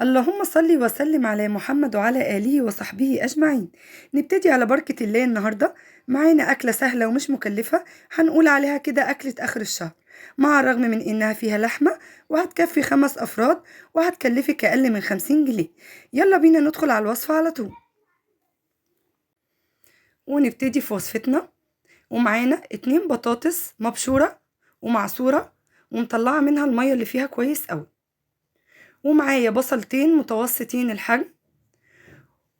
اللهم صل وسلم على محمد وعلى آله وصحبه أجمعين. نبتدي على بركة الله النهاردة. معانا أكلة سهلة ومش مكلفة، هنقول عليها كده أكلة آخر الشهر، مع الرغم من إنها فيها لحمة وهتكفي 5 أفراد وهتكلفك أقل من 50 جنيه. يلا بينا ندخل على الوصفة على طول ونبتدي في وصفتنا. ومعانا 2 بطاطس مبشورة ومعصورة ومطلعة منها المية اللي فيها كويس قوي، ومعايا بصلتين متوسطين الحجم،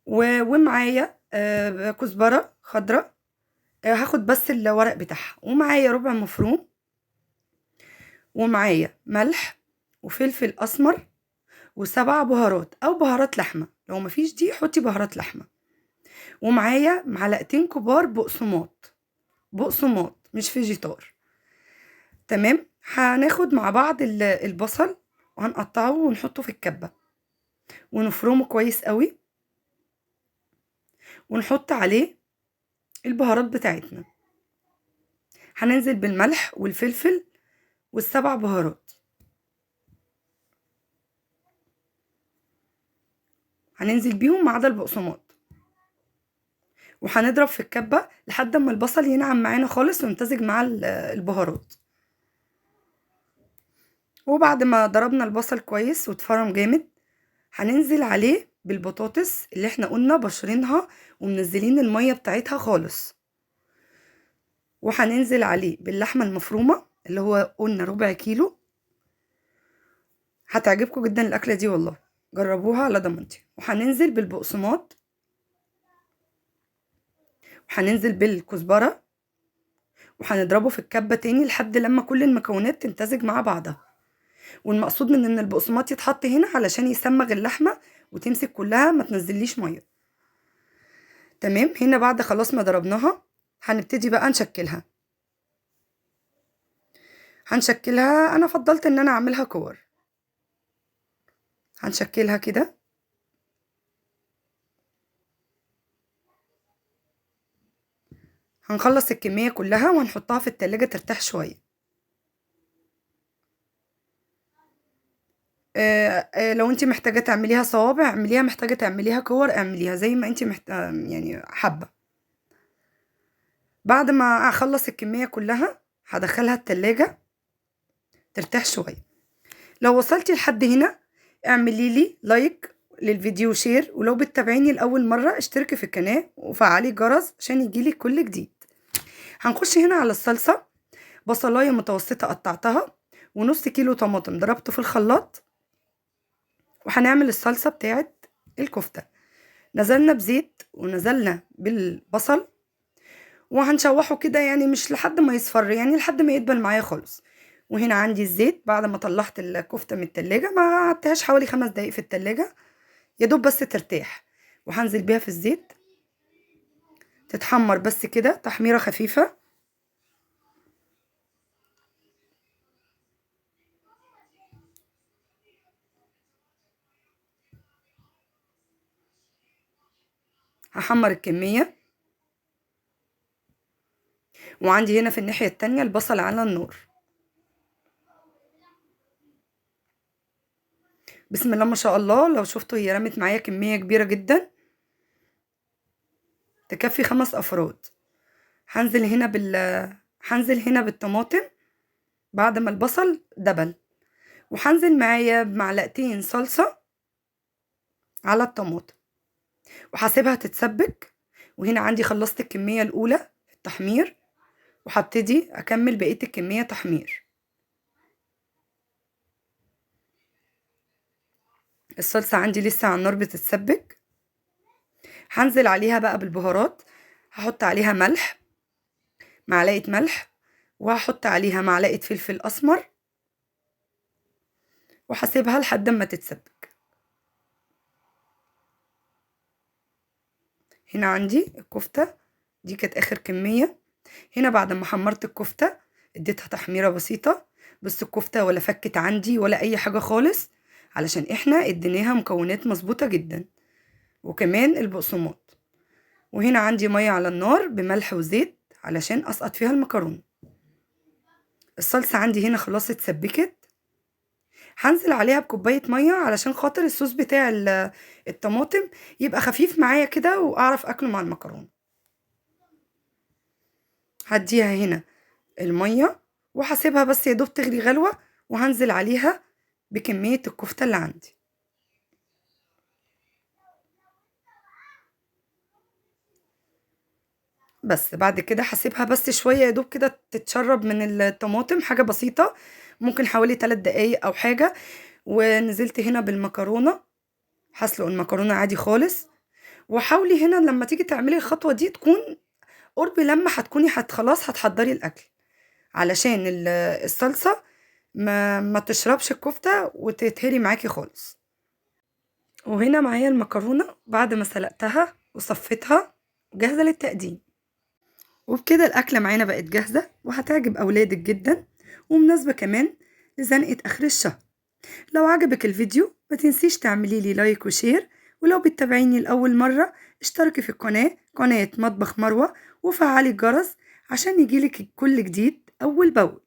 ومعايا كزبرة خضراء، هاخد بس الورق بتاعها، ومعايا ربع مفروم، ومعايا ملح وفلفل أسمر و7 بهارات أو بهارات لحمة، لو مفيش دي حطي بهارات لحمة، ومعايا معلقتين كبار بقسماط مش فيجيتار. تمام. هناخد مع بعض البصل وهنقطعه ونحطه في الكبة ونفرمه كويس قوي، ونحط عليه البهارات بتاعتنا. هننزل بالملح والفلفل وال7 بهارات، هننزل بيهم ما عدا البقسماط، وهنضرب في الكبة لحد ما البصل ينعم معانا خالص ويمتزج مع البهارات. وبعد ما ضربنا البصل كويس واتفرم جامد، هننزل عليه بالبطاطس اللي احنا قلنا بشرينها ومنزلين المية بتاعتها خالص، وهننزل عليه باللحمة المفرومة اللي هو قلنا ربع كيلو. هتعجبكم جدا الأكلة دي والله، جربوها على ضمانتي. وهننزل بالبقسماط، وهننزل بالكزبرة، وهنضربه في الكبة تاني لحد لما كل المكونات تمتزج مع بعضها. والمقصود من ان البقسماط يتحط هنا علشان يسمغ اللحمة وتمسك كلها ما تنزليش مية. تمام. هنا بعد خلاص ما ضربناها هنبتدي بقى هنشكلها. انا فضلت ان انا اعملها كور. هنشكلها كده، هنخلص الكمية كلها وهنحطها في التلاجة ترتاح شوية. لو انت محتاجة تعمليها صوابع اعمليها، محتاجة تعمليها كور اعمليها زي ما انت يعني حابة. بعد ما اخلص الكمية كلها هدخلها التلاجة ترتاح شوية. لو وصلتي لحد هنا اعملي لي لايك للفيديو شير، ولو بتتابعيني لأول مرة اشتركي في القناة وفعلي الجرس عشان يجيلك كل جديد. هنخش هنا على الصلصة. بصلاية متوسطة قطعتها، ونص كيلو طماطم ضربته في الخلاط، وهنعمل الصلصة بتاعت الكفتة. نزلنا بزيت ونزلنا بالبصل وهنشوحه كده، يعني مش لحد ما يصفر، يعني لحد ما يدبل معايا خالص. وهنا عندي الزيت بعد ما طلعت الكفتة من التلاجة، ما قعدتهاش حوالي 5 دقايق في التلاجة يا دوب بس ترتاح. وهنزل بيها في الزيت تتحمر بس كده تحميرة خفيفة. هحمر الكمية. وعندي هنا في الناحية التانية البصل على النار. بسم الله ما شاء الله، لو شفتوا هي رمت معايا كمية كبيرة جدا تكفي 5 أفراد. هنزل هنا هنزل هنا بالطماطم بعد ما البصل دبل، وهنزل معايا بمعلقتين صلصة على الطماطم وهسيبها تتسبك. وهنا عندي خلصت الكمية الأولى في التحمير، وهبتدي أكمل بقية الكمية تحمير. الصلصة عندي لسه على النار بتتسبك. هنزل عليها بقى بالبهارات. هحط عليها معلقة ملح، وهحط عليها معلقة فلفل أسمر، وهسيبها لحد ما تتسبك. هنا عندي الكفتة دي كانت آخر كمية. هنا بعد ما حمرت الكفتة اديتها تحميرة بسيطة، بس الكفتة ولا فكت عندي ولا أي حاجة خالص، علشان احنا اديناها مكونات مظبوطة جدا، وكمان البقسماط. وهنا عندي مية على النار بملح وزيت علشان أسقط فيها المكرونة. الصلصة عندي هنا خلاص اتسبكت. هنزل عليها بكوباية مية علشان خاطر الصوص بتاع الطماطم يبقى خفيف معايا كده واعرف اكله مع المكرونة. هديها هنا المية وهسيبها بس يا دوب تغلي غلوة، وهنزل عليها بكمية الكفتة اللي عندي. بس بعد كده هسيبها بس شوية يا دوب كده تتشرب من الطماطم، حاجة بسيطة، ممكن حوالي 3 دقايق او حاجة. ونزلت هنا بالمكرونة، هسلق المكرونة عادي خالص. وحاولي هنا لما تيجي تعملي الخطوة دي تكون قرب لما هتكوني خلاص هتحضري الاكل، علشان الصلصة ما تشربش الكفتة وتتهري معاكي خالص. وهنا معايا المكرونة بعد ما سلقتها وصفيتها جاهزة للتقديم. وبكده الأكلة معانا بقت جاهزة وهتعجب أولادك جدا، ومناسبة كمان لزنقة آخر الشهر. لو عجبك الفيديو ما تنسيش تعملي لي لايك وشير، ولو بتتابعيني لأول مرة اشتركي في قناة مطبخ مروة وفعلي الجرس عشان يجيلك كل جديد أول بأول.